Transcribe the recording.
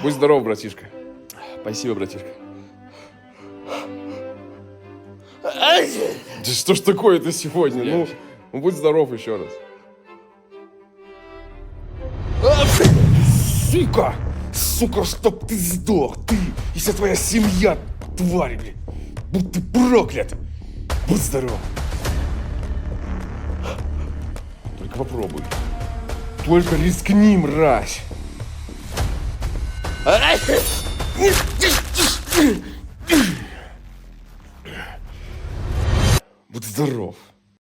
Будь здоров, братишка. Спасибо, братишка. Да что ж такое-то сегодня? Ну, будь здоров еще раз. Сука! Сука, чтоб ты сдох, ты и вся твоя семья, тварь, блин. Будь ты проклят. Будь здоров. Только попробуй. Только рискни, мразь. Будь здоров.